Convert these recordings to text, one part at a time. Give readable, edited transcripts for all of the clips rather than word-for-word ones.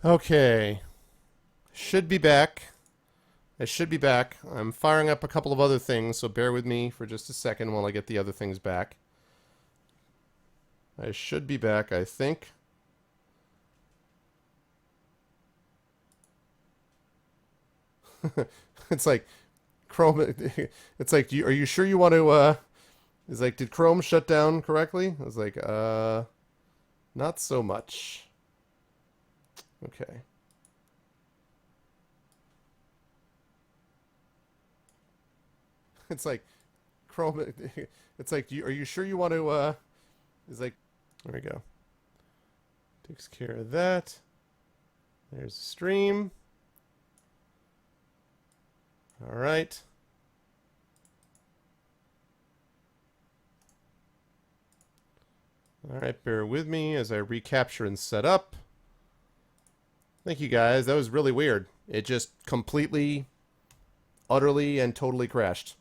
Okay. Should be back. I should be back. I'm firing up a couple of other things, so bear with me for just a second while I get the other things back. I should be back, I think. It's like Chrome. It's like, are you sure you want to? It's like, did Chrome shut down correctly? I was like, not so much. Okay. It's like Chrome. It's like, are you sure you want to? It's like, there we go. Takes care of that. There's the stream. All right. All right, bear with me as I recapture and set up. Thank you guys. That was really weird. It just completely, utterly, and totally crashed.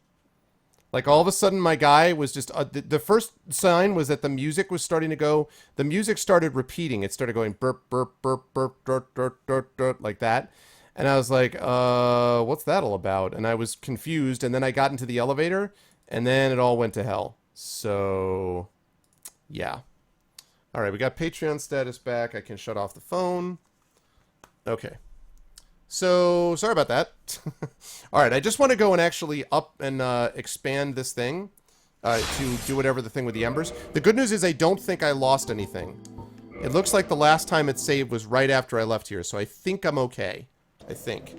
Like all of a sudden my guy was just, the first sign was that the music was starting to go, the music started repeating. It started going burp, burp, burp, burp, dirt, dirt, dirt, dirt, like that. And I was like, what's that all about? And I was confused. And then I got into the elevator and then it all went to hell. So, yeah. All right, we got Patreon status back. I can shut off the phone. Okay. So, sorry about that. All right, I just want to go and actually up and expand this thing to do whatever the thing with the embers. The good news is I don't think I lost anything. It looks like the last time it saved was right after I left here, so I think I'm okay. I think.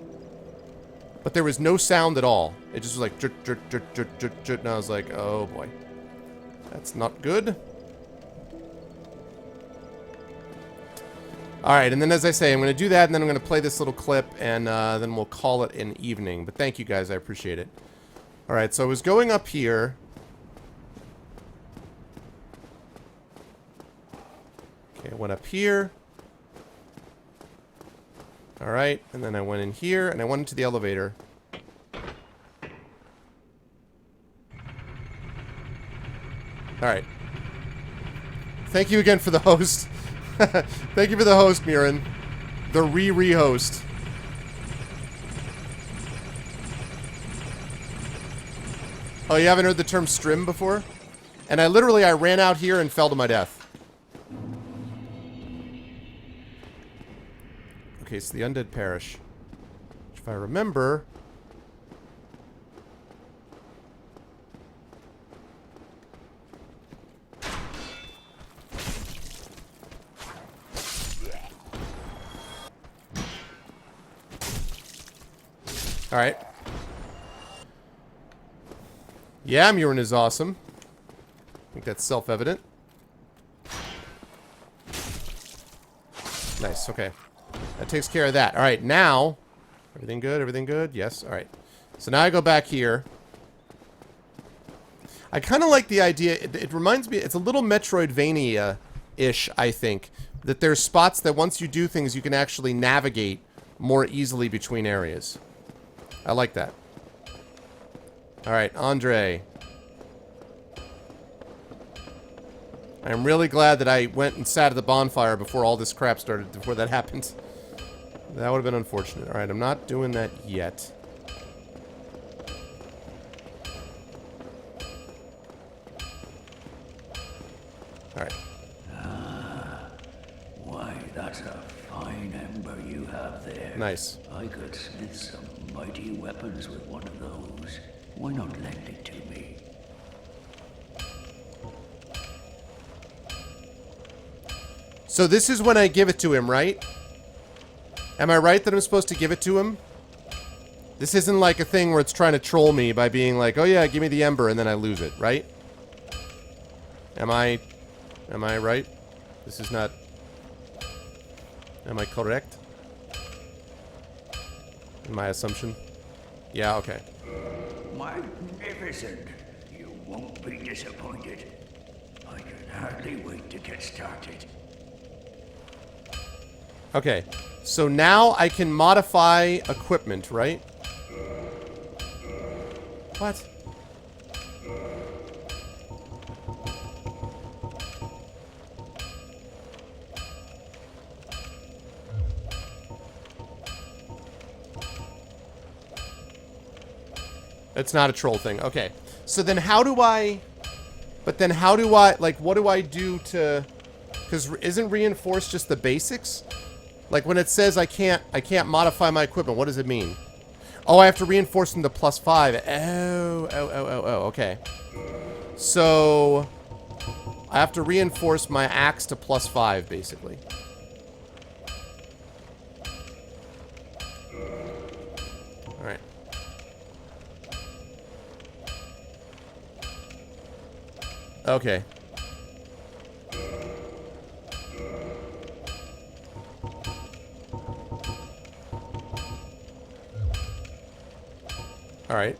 But there was no sound at all. It just was like, jut, jut, jut, jut, jut, jut, and I was like, oh boy. That's not good. Alright, and then as I say, I'm going to do that, and then I'm going to play this little clip, and then we'll call it an evening. But thank you guys, I appreciate it. Alright, so I was going up here. Okay, I went up here. Alright, and then I went in here, and I went into the elevator. Alright. Thank you again for the host. Thank you for the host, Murin. The re-host. Oh, you haven't heard the term strim before? And I ran out here and fell to my death. Okay, so the Undead Parish. Which, if I remember... Alright. Yeah, Murin is awesome. I think that's self-evident. Nice, okay. That takes care of that. Alright, now... Everything good? Everything good? Yes, alright. So now I go back here. I kind of like the idea... It reminds me... It's a little Metroidvania-ish, I think. That there's spots that once you do things, you can actually navigate more easily between areas. I like that. Alright, Andre. I'm really glad that I went and sat at the bonfire before all this crap started, before that happened. That would have been unfortunate. Alright, I'm not doing that yet. Alright. Why, that's a fine ember you have there. Nice. I could smith some mighty weapons with one of those. Why not lend it to me? So this is when I give it to him, right? Am I right that I'm supposed to give it to him? This isn't like a thing where it's trying to troll me by being like, oh yeah, give me the ember, and then I lose it, right? Am I right? This is not... Am I correct? In my assumption? Yeah, okay. Magnificent! You won't be disappointed. I can hardly wait to get started. Okay, so now I can modify equipment, right? What? It's not a troll thing. Okay. So then how do I... But then how do I... Like, what do I do to... Because isn't reinforce just the basics? Like, when it says I can't modify my equipment, what does it mean? Oh, I have to reinforce them to +5. Oh, okay. So... I have to reinforce my axe to +5, basically. Alright. Okay. Alright.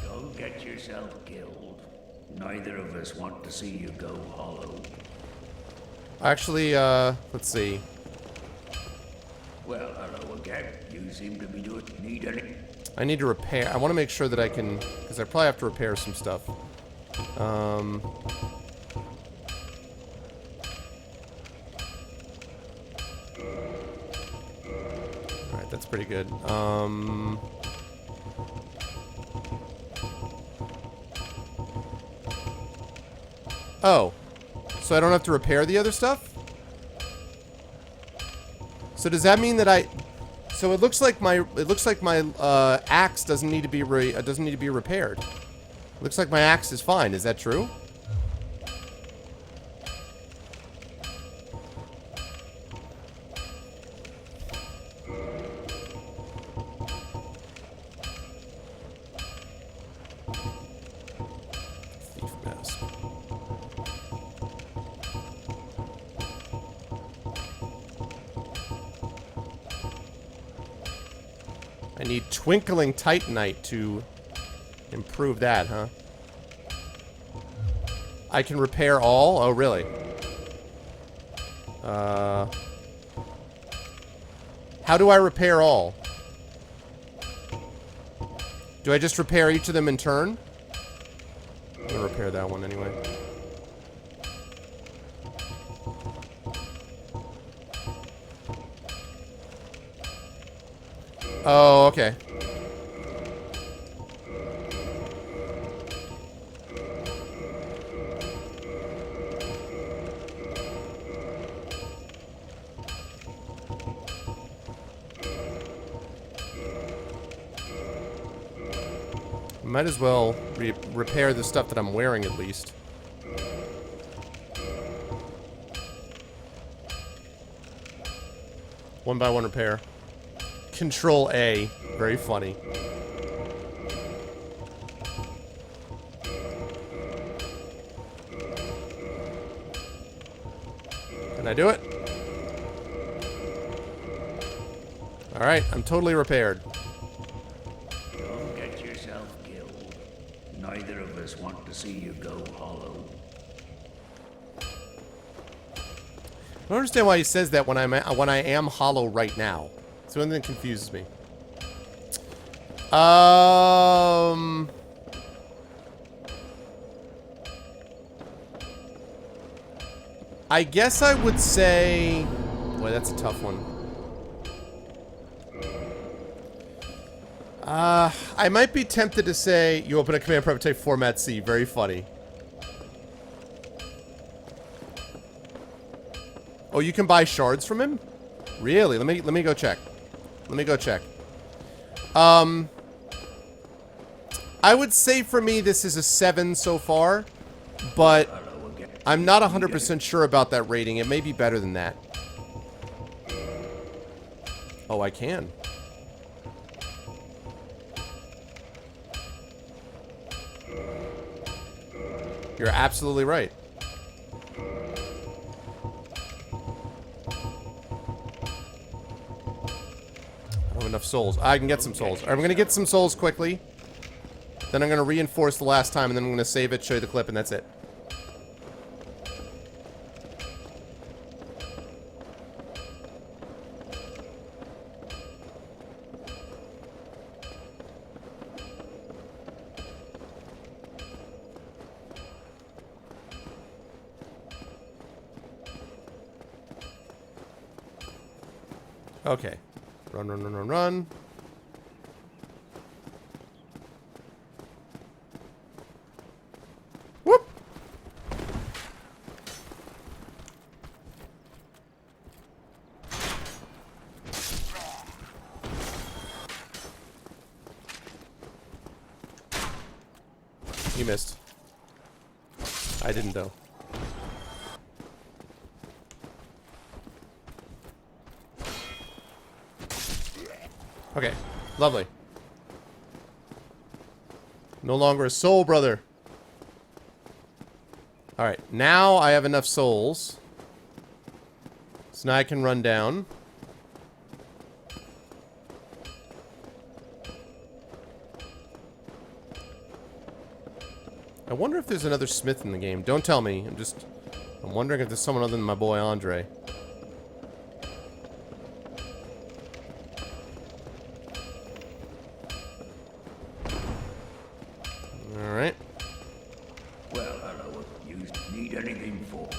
Don't get yourself killed. Neither of us want to see you go hollow. Actually, let's see. Well, hello again. You seem to be doing... Need any... I need to repair. I want to make sure that I can... Because I probably have to repair some stuff. Alright, that's pretty good. Oh. So I don't have to repair the other stuff? So does that mean that I... So it looks like my axe doesn't need to be repaired. It looks like my axe is fine. Is that true? Thief mask. I need Twinkling Titanite to improve that, huh? I can repair all? Oh, really? How do I repair all? Do I just repair each of them in turn? I'm gonna repair that one anyway. Oh, okay. Might as well repair the stuff that I'm wearing at least. One by one repair. Control A. Very funny. Can I do it? Alright, I'm totally repaired. Don't get yourself killed. Neither of us want to see you go hollow. I don't understand why he says that when I am hollow right now. It's the only thing that confuses me. I guess I would say... Boy, that's a tough one. I might be tempted to say, you open a command prompt, type format C. Very funny. Oh, you can buy shards from him? Really? Let me go check. Let me go check. I would say for me this is a 7 so far, but I'm not 100% sure about that rating. It may be better than that. Oh, I can. You're absolutely right. I don't have enough souls. I can get some souls. I'm gonna get some souls quickly. Then I'm gonna reinforce the last time, and then I'm gonna save it, show you the clip, and that's it. Okay. Run, run, run, run, run. You missed. I didn't, though. Okay. Lovely. No longer a soul, brother. Alright. Now I have enough souls. So now I can run down. I wonder if there's another smith in the game. Don't tell me. I'm wondering if there's someone other than my boy Andre. Alright. Well, hello. You need anything for?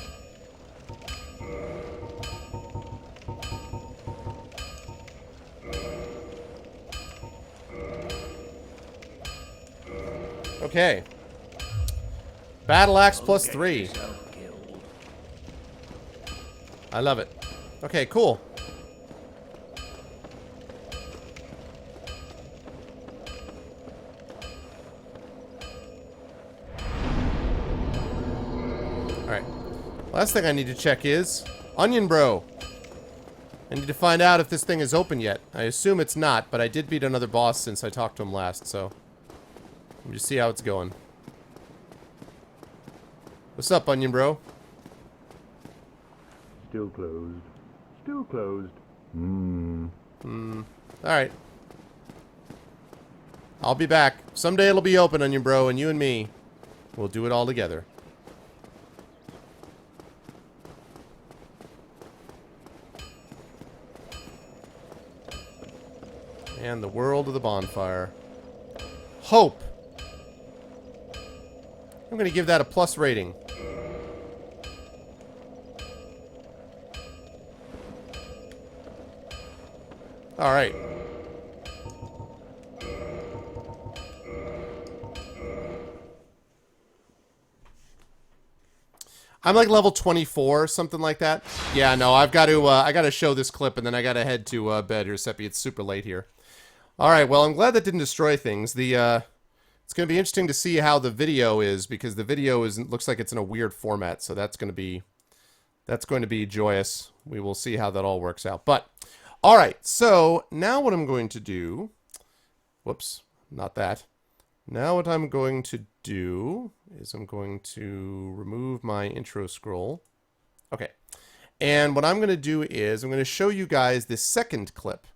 Okay. Battle axe plus Get 3. yourself killed. I love it. Okay, cool. Alright. Last thing I need to check is Onion Bro. I need to find out if this thing is open yet. I assume it's not, but I did beat another boss since I talked to him last, so let me just see how it's going. What's up, Onion Bro? Still closed. Still closed. Alright. I'll be back. Someday it'll be open, Onion Bro, and you and me, we'll do it all together. And the world of the bonfire. Hope! I'm gonna give that a plus rating. Alright. I'm like level 24, something like that. Yeah, no, I gotta show this clip and then I gotta head to bed here, Seppi. It's super late here. Alright, well, I'm glad that didn't destroy things. It's gonna be interesting to see how the video is, because the video looks like it's in a weird format, so that's going to be joyous. We will see how that all works out. But alright, so now what I'm going to do... Whoops, not that. Now what I'm going to do is I'm going to remove my intro scroll. Okay. And what I'm going to do is I'm going to show you guys this second clip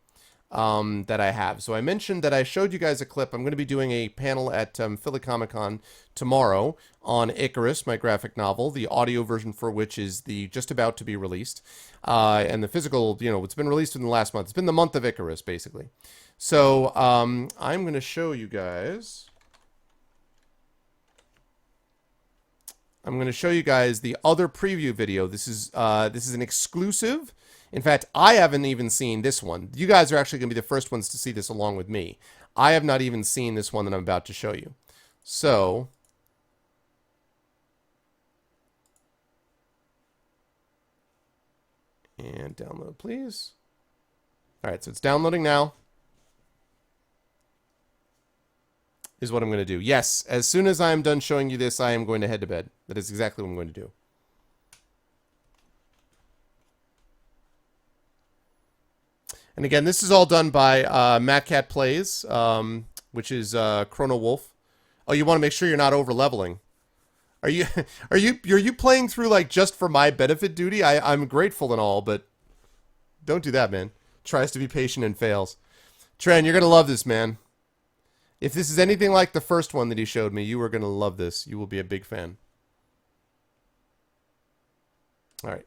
that I have. So I mentioned that I showed you guys a clip. I'm going to be doing a panel at Philly Comic Con tomorrow on Icarus, my graphic novel, the audio version for which is just about to be released. And the physical, it's been released in the last month. It's been the month of Icarus, basically. So I'm going to show you guys... I'm going to show you guys the other preview video. This is an exclusive. In fact, I haven't even seen this one. You guys are actually going to be the first ones to see this along with me. I have not even seen this one that I'm about to show you. So, and download, please. All right, so it's downloading now. Is what I'm going to do. Yes, as soon as I am done showing you this, I am going to head to bed. That is exactly what I'm going to do. And again, this is all done by Matt Plays, which is Chrono Wolf. Oh, you want to make sure you're not over leveling. Are you playing through like just for my benefit duty? I'm grateful and all, but don't do that, man. Tries to be patient and fails. Tren, you're gonna love this, man. If this is anything like the first one that he showed me, you are going to love this. You will be a big fan. All right.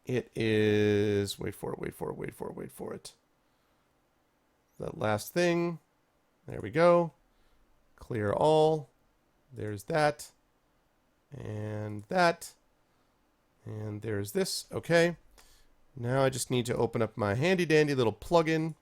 It is... Wait for it. That last thing. There we go. Clear all. There's that. And that. And there's this. Okay. Now I just need to open up my handy-dandy little plugin.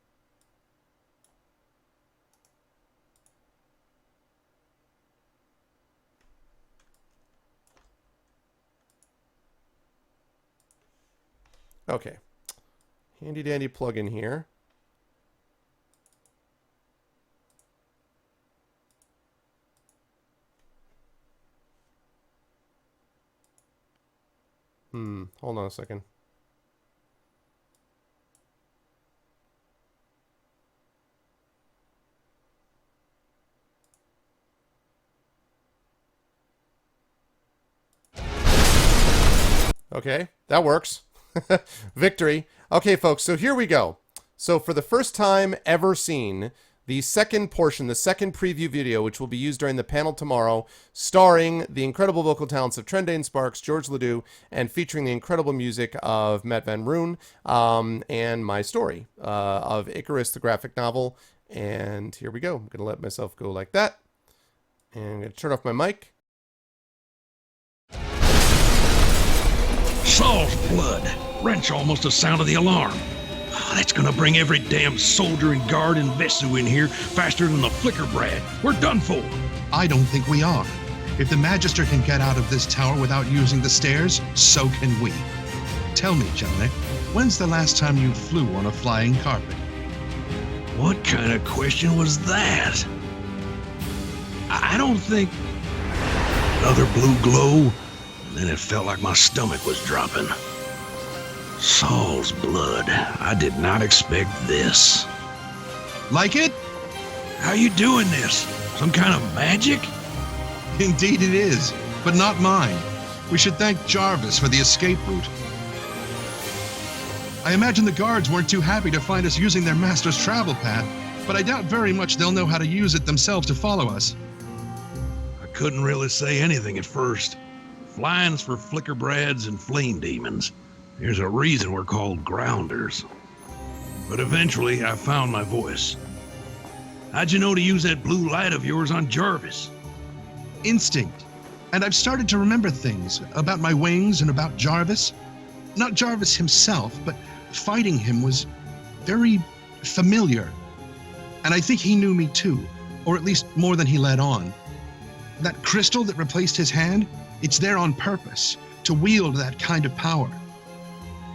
Okay. Handy dandy plugin here. Hold on a second. Okay, that works. Victory. Okay, folks, so here we go. So for the first time ever seen, the second portion, the second preview video, which will be used during the panel tomorrow, starring the incredible vocal talents of Trendane Sparks, George Ledoux, and featuring the incredible music of Matt Van Roon, and my story of Icarus, the graphic novel. And here we go. I'm going to let myself go like that. And I'm going to turn off my mic. Saul's blood. Renshaw must have sounded the alarm. Oh, that's gonna bring every damn soldier and guard in Vesu in here faster than the flicker Brad. We're done for. I don't think we are. If the Magister can get out of this tower without using the stairs, so can we. Tell me, Jelinek, when's the last time you flew on a flying carpet? What kind of question was that? I don't think... Another blue glow, and then it felt like my stomach was dropping. Saul's blood. I did not expect this. Like it? How you doing this? Some kind of magic? Indeed it is, but not mine. We should thank Jarvis for the escape route. I imagine the guards weren't too happy to find us using their master's travel path, but I doubt very much they'll know how to use it themselves to follow us. I couldn't really say anything at first. Flying's for flicker brads and flame demons. There's a reason we're called grounders. But eventually I found my voice. How'd you know to use that blue light of yours on Jarvis? Instinct. And I've started to remember things about my wings and about Jarvis. Not Jarvis himself, but fighting him was very familiar. And I think he knew me too, or at least more than he let on. That crystal that replaced his hand, it's there on purpose, to wield that kind of power.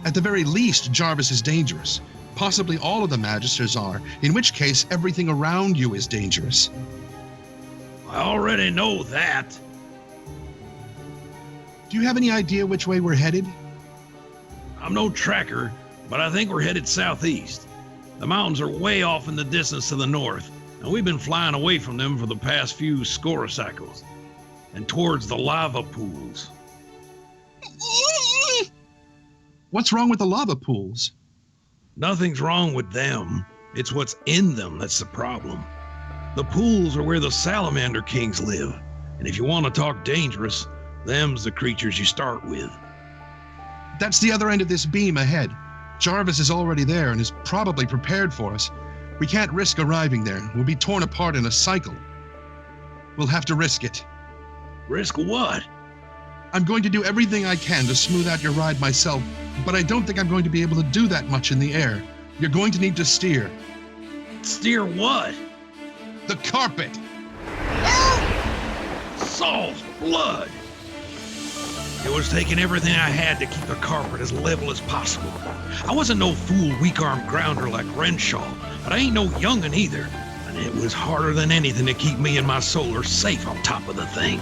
At the very least, Jarvis is dangerous. Possibly all of the Magisters are, in which case everything around you is dangerous. I already know that. Do you have any idea which way we're headed? I'm no tracker, but I think we're headed southeast. The mountains are way off in the distance to the north, and we've been flying away from them for the past few cycles, and towards the lava pools. What's wrong with the lava pools? Nothing's wrong with them. It's what's in them that's the problem. The pools are where the salamander kings live, and if you want to talk dangerous, them's the creatures you start with. That's the other end of this beam ahead. Jarvis is already there and is probably prepared for us. We can't risk arriving there. We'll be torn apart in a cycle. We'll have to risk it. Risk what? I'm going to do everything I can to smooth out your ride myself, but I don't think I'm going to be able to do that much in the air. You're going to need to steer. Steer what? The carpet! Saul's blood! It was taking everything I had to keep the carpet as level as possible. I wasn't no fool weak-armed grounder like Renshaw, but I ain't no young'un either, and it was harder than anything to keep me and my solar safe on top of the thing.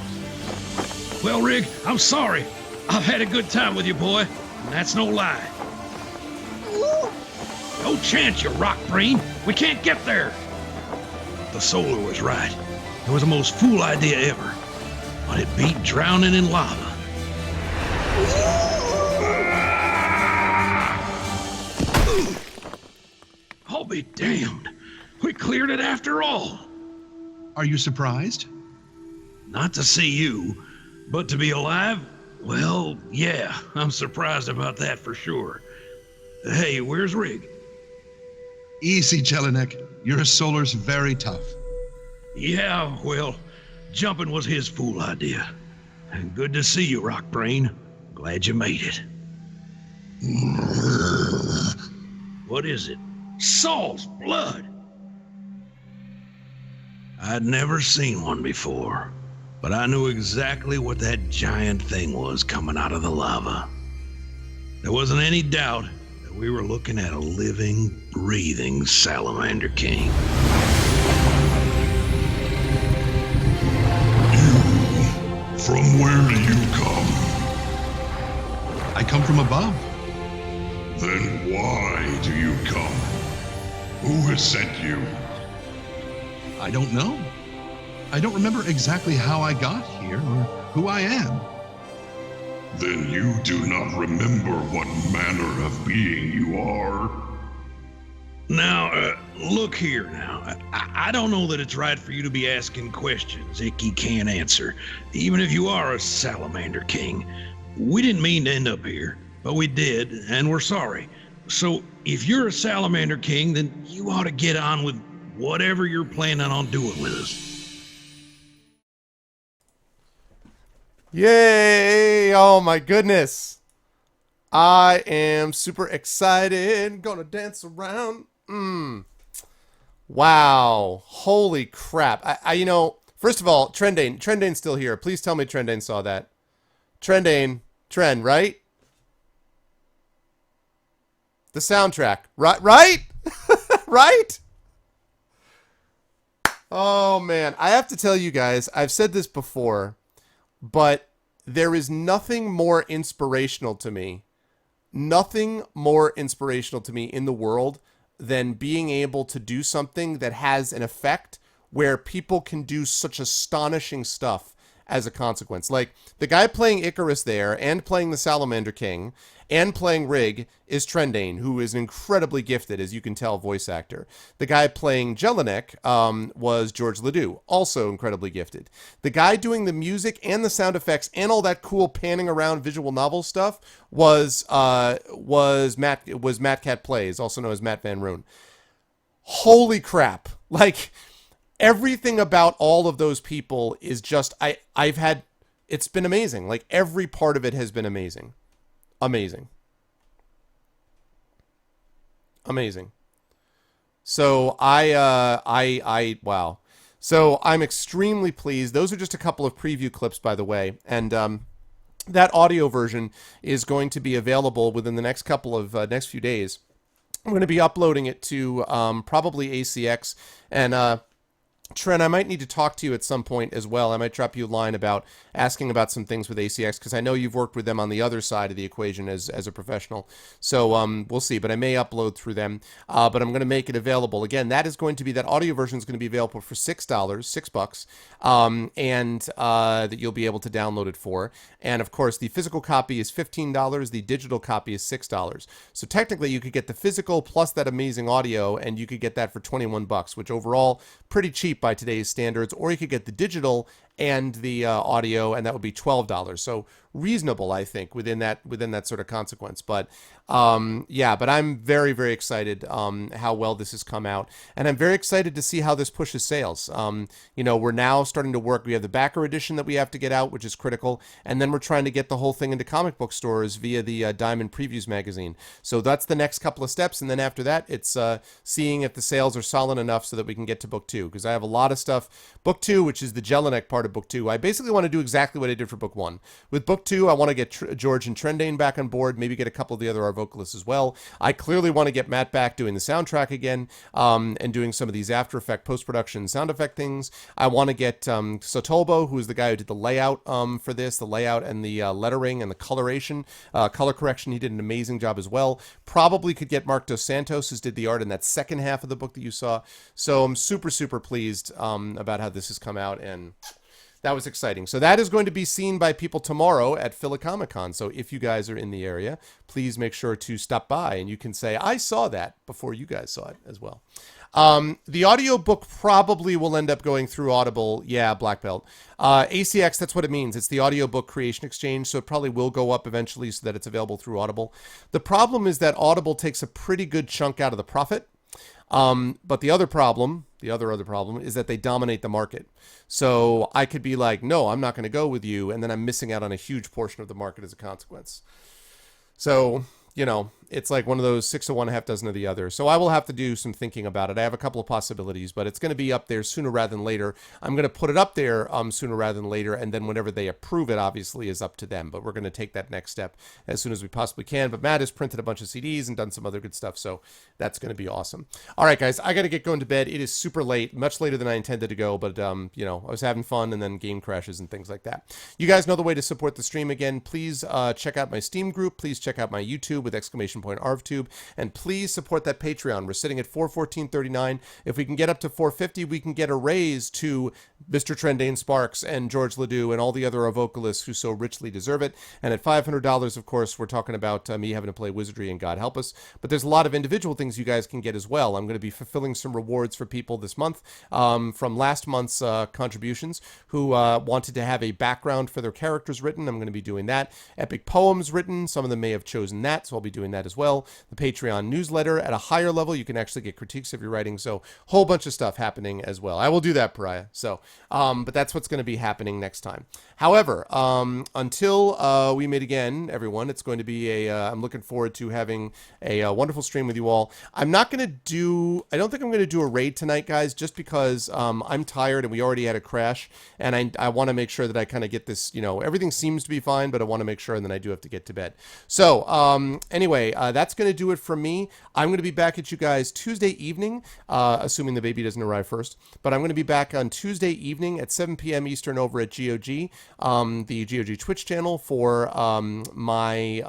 Well, Rig, I'm sorry. I've had a good time with you, boy, and that's no lie. No chance, you rock brain. We can't get there. The solar was right. It was the most fool idea ever, but it beat drowning in lava. I'll be damned. We cleared it after all. Are you surprised? Not to see you, but to be alive? Well, yeah, I'm surprised about that for sure. Hey, where's Rig? Easy, Jelinek. Your solar's very tough. Yeah, well, jumping was his fool idea. And good to see you, Rockbrain. Glad you made it. What is it? Saul's blood! I'd never seen one before, but I knew exactly what that giant thing was coming out of the lava. There wasn't any doubt that we were looking at a living, breathing Salamander King. From where do you come? I come from above. Then why do you come? Who has sent you? I don't know. I don't remember exactly how I got here or who I am. Then you do not remember what manner of being you are? Now, look here now. I don't know that it's right for you to be asking questions Icky can't answer, even if you are a salamander king. We didn't mean to end up here, but we did, and we're sorry. So, if you're a salamander king, then you ought to get on with whatever you're planning on doing with us. Yay! Oh my goodness. I am super excited. Gonna dance around. Wow. Holy crap. You know, first of all, Trendane's still here. Please tell me Trendane saw that. Trend, right? The soundtrack. Right? Right? Oh man. I have to tell you guys, I've said this before, but there is nothing more inspirational to me. Nothing more inspirational to me in the world than being able to do something that has an effect where people can do such astonishing stuff as a consequence. Like, the guy playing Icarus there, and playing the Salamander King, and playing Rig is Trendane, who is an incredibly gifted, as you can tell, voice actor. The guy playing Jelinek was George Ledoux, also incredibly gifted. The guy doing the music and the sound effects and all that cool panning around visual novel stuff was Matt Cat Plays, also known as Matt Van Roon. Holy crap. Like, everything about all of those people is just, it's been amazing. Like, every part of it has been amazing. Amazing. So wow. So I'm extremely pleased. Those are just a couple of preview clips, by the way. And, that audio version is going to be available within the next few days. I'm going to be uploading it to, probably ACX, and, Trent, I might need to talk to you at some point as well. I might drop you a line about asking about some things with ACX, because I know you've worked with them on the other side of the equation as a professional. So we'll see, but I may upload through them. But I'm going to make it available. Again, that audio version is going to be available for $6, and that you'll be able to download it for. And of course, the physical copy is $15. The digital copy is $6. So technically, you could get the physical plus that amazing audio, and you could get that for $21, which overall pretty cheap by today's standards. Or you could get the digital and the audio, and that would be $12. So reasonable, I think, within that sort of consequence. But yeah, but I'm very, very excited how well this has come out, and I'm very excited to see how this pushes sales. You know, we're now starting to work. We have the backer edition that we have to get out, which is critical, and then we're trying to get the whole thing into comic book stores via the Diamond Previews magazine. So that's the next couple of steps, and then after that, it's seeing if the sales are solid enough so that we can get to book 2, because I have a lot of stuff. Book 2, which is the Jelinek part of book 2, I basically want to do exactly what I did for book 1. With book 2, I want to get George and Trendane back on board, maybe get a couple of the other vocalists as well. I clearly want to get Matt back doing the soundtrack again, and doing some of these After Effect post-production sound effect things. I want to get Sotobo, who is the guy who did the layout for this, the layout and the lettering and the coloration, color correction. He did an amazing job as well. Probably could get Mark Dos Santos, who did the art in that second half of the book that you saw. So I'm super, super pleased about how this has come out, and that was exciting. So that is going to be seen by people tomorrow at Philly Comic Con. So if you guys are in the area, please make sure to stop by, and you can say, I saw that before you guys saw it as well. The audiobook probably will end up going through Audible. Yeah, Black Belt. ACX, that's what it means. It's the Audiobook Creation Exchange, so it probably will go up eventually so that it's available through Audible. The problem is that Audible takes a pretty good chunk out of the profit. But the other problem is that they dominate the market. So I could be like, no, I'm not going to go with you, and then I'm missing out on a huge portion of the market as a consequence. So, you know, it's like one of those 6 of one, half dozen of the other. So I will have to do some thinking about it. I have a couple of possibilities, but it's going to be up there sooner rather than later. I'm going to put it up there sooner rather than later, and then whenever they approve it, obviously, is up to them. But we're going to take that next step as soon as we possibly can. But Matt has printed a bunch of CDs and done some other good stuff, so that's going to be awesome. All right, guys, I got to get going to bed. It is super late, much later than I intended to go, but you know, I was having fun, and then game crashes and things like that. You guys know the way to support the stream. Again, please check out my Steam group. Please check out my YouTube with !ArvTube, and please support that Patreon. We're sitting at $414.39. If we can get up to $450, we can get a raise to Mr. Trendane Sparks and George Ledoux and all the other vocalists who so richly deserve it. And at $500, of course, we're talking about me having to play Wizardry and God help us. But there's a lot of individual things you guys can get as well. I'm going to be fulfilling some rewards for people this month from last month's contributions who wanted to have a background for their characters written. I'm going to be doing that. Epic poems written. Some of them may have chosen that, so I'll be doing that as well. The Patreon newsletter at a higher level. You can actually get critiques of your writing. So whole bunch of stuff happening as well. I will do that, Pariah. So, but that's what's going to be happening next time. However, until we meet again, everyone, it's going to be I'm looking forward to having a wonderful stream with you all. I don't think I'm going to do a raid tonight, guys, just because I'm tired and we already had a crash, and I want to make sure that I kind of get this, you know, everything seems to be fine, but I want to make sure, and then I do have to get to bed. So, anyway, that's going to do it from me. I'm going to be back at you guys Tuesday evening, assuming the baby doesn't arrive first, but I'm going to be back on Tuesday evening at 7 p.m. Eastern over at GOG, the GOG Twitch channel for my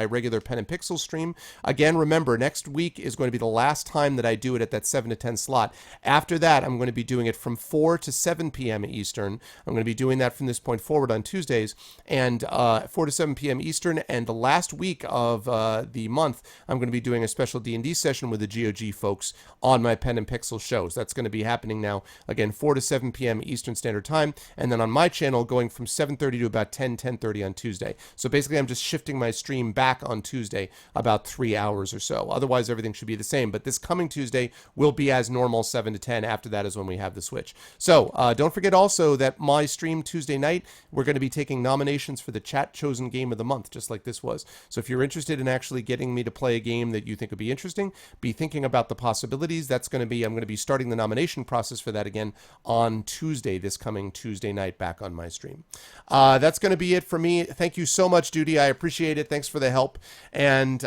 regular Pen and Pixel stream. Again, remember, next week is going to be the last time that I do it at that 7 to 10 slot. After that, I'm going to be doing it from 4 to 7 p.m. Eastern. I'm going to be doing that from this point forward on Tuesdays, and 4 to 7 p.m. Eastern. And the last week of the month, I'm going to be doing a special D&D session with the GOG folks on my Pen and Pixel shows. That's going to be happening now, again, 4 to 7 p.m. Eastern Standard Time, and then on my channel going from 7:30 to about 10:30 on Tuesday. So basically, I'm just shifting my stream back on Tuesday about 3 hours or so. Otherwise, everything should be the same. But this coming Tuesday will be as normal, 7 to 10. After that is when we have the switch. So don't forget also that my stream Tuesday night, we're going to be taking nominations for the chat chosen game of the month, just like this was. So if you're interested in actually getting me to play a game that you think would be interesting, be thinking about the possibilities. I'm going to be starting the nomination process for that again on Tuesday, this coming Tuesday night, back on my stream. That's going to be it for me. Thank you so much, Duty. I appreciate it. Thanks for the help. And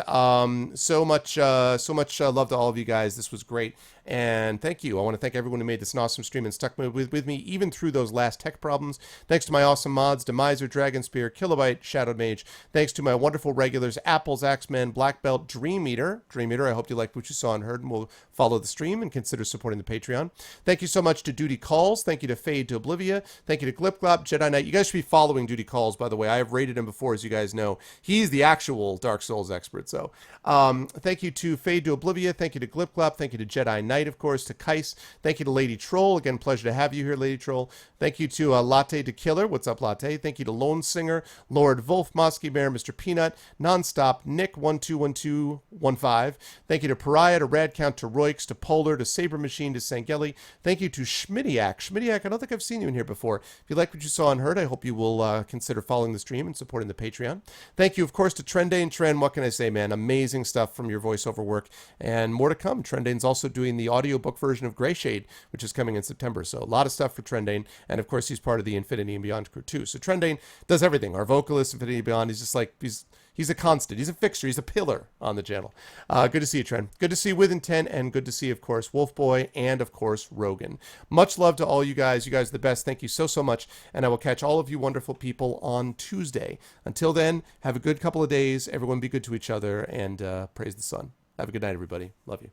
so much love to all of you guys. This was great. And thank you. I want to thank everyone who made this an awesome stream and stuck with me even through those last tech problems. Thanks to my awesome mods, Demiser, Dragonspear, Kilobyte, Shadowed Mage. Thanks to my wonderful regulars, Apples, Axeman, Black Belt, Dream Eater. Dream Eater, I hope you liked what you saw and heard, and will follow the stream and consider supporting the Patreon. Thank you so much to Duty Calls. Thank you to Fade to Oblivia. Thank you to Glipglop, Jedi Knight. You guys should be following Duty Calls, by the way. I have rated him before, as you guys know. He's the actual Dark Souls expert. So thank you to Fade to Oblivia. Thank you to Glipglop. Thank you to Jedi Knight, of course, to Kais. Thank you to Lady Troll. Again, pleasure to have you here, Lady Troll. Thank you to Latte to Killer. What's up, Latte? Thank you to Lone Singer, Lord Wolf, Mosky Bear, Mr. Peanut, Nonstop, Nick 121215. Thank you to Pariah, to Radcount, to Roix, to Polar, to Saber Machine, to Sangeli. Thank you to Schmidiak. Schmidiak, I don't think I've seen you in here before. If you like what you saw and heard, I hope you will consider following the stream and supporting the Patreon. Thank you, of course, to Trendane. Trend, what can I say, man? Amazing stuff from your voiceover work, and more to come. Trendane's also doing the audiobook version of Greyshade, which is coming in September. So a lot of stuff for Trendane, and of course, he's part of the Infinity and Beyond crew too. So Trendane does everything. Our vocalist, Infinity and Beyond, he's just like, he's a constant. He's a fixture. He's a pillar on the channel. Good to see you, Trent. Good to see you with Intent, and good to see, of course, Wolfboy and, of course, Rogan. Much love to all you guys. You guys are the best. Thank you so, so much. And I will catch all of you wonderful people on Tuesday. Until then, have a good couple of days. Everyone be good to each other, and praise the sun. Have a good night, everybody. Love you.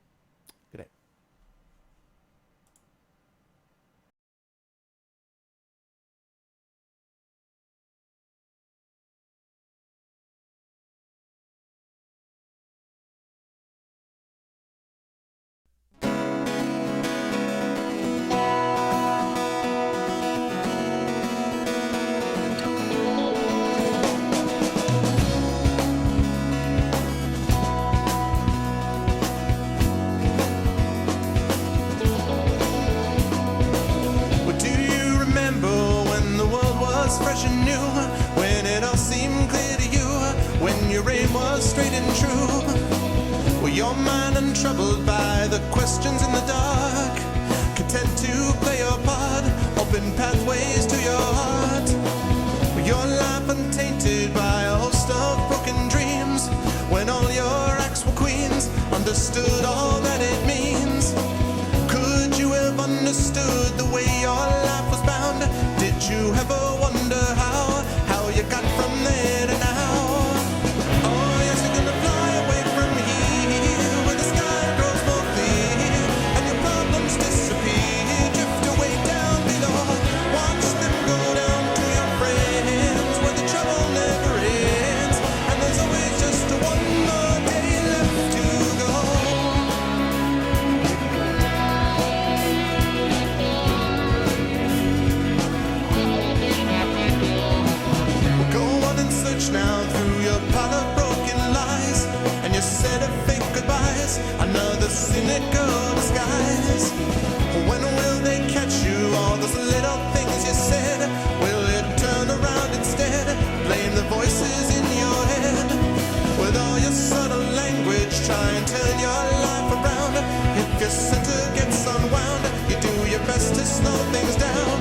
and your aim was straight and true. Well, your mind untroubled by the questions in the dark, content to play your part, open pathways to your heart. Well, your life untainted by a host of broken dreams, when all your acts were queens, understood all that it means. Could you have understood the way your life was bound? Did you ever wonder how you got from there to now? Oh, yes, you're gonna fly away from here, where the sky grows more clear, and your problems disappear, drift away down below. Watch them go down to your friends, where the trouble never ends, and there's always just one more day left to go. Go on and search now through your pile of broken lies, and your set of fake goodbyes, another cynical disguise. When will they catch you? All those little things you said, will it turn around instead? Blame the voices in your head. With all your subtle language, try and turn your life around. If your center gets unwound, you do your best to slow things down.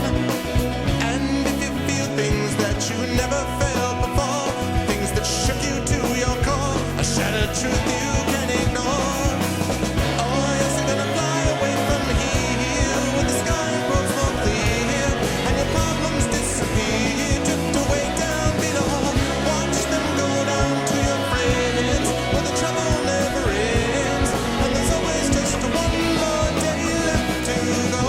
And if you feel things that you never felt before, things that shook you to your core, a shattered truth you can't ignore. Oh, yes, you're gonna fly away from here, where the sky grows more clear, and your problems disappear, drift away down below. Watch them go down to your friends, where the trouble never ends, and there's always just one more day left to go.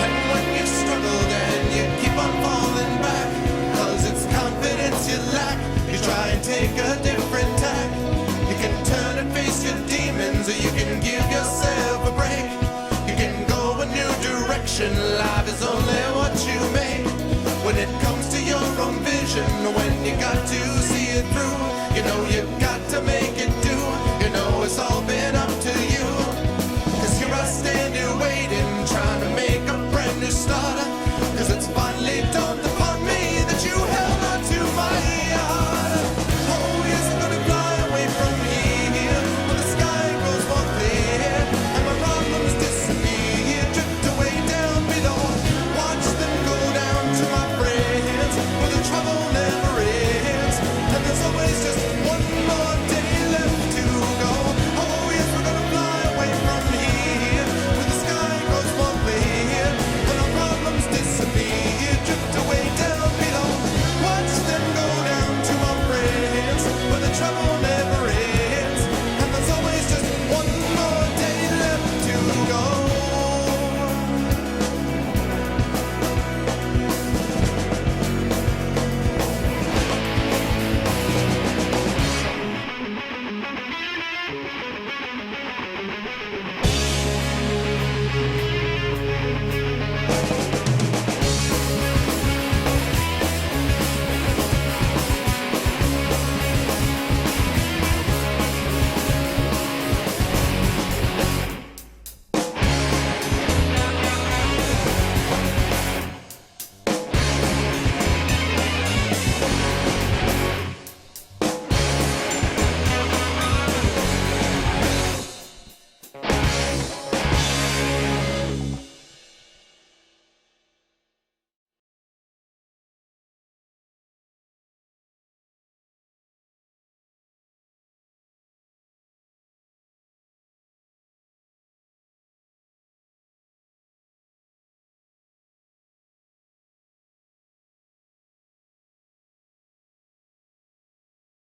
And when you've struggled and you keep on falling back, 'cause it's confidence you lack, you try and take a different tack. You can turn and face your demons, or you can give yourself a break. You can go a new direction, life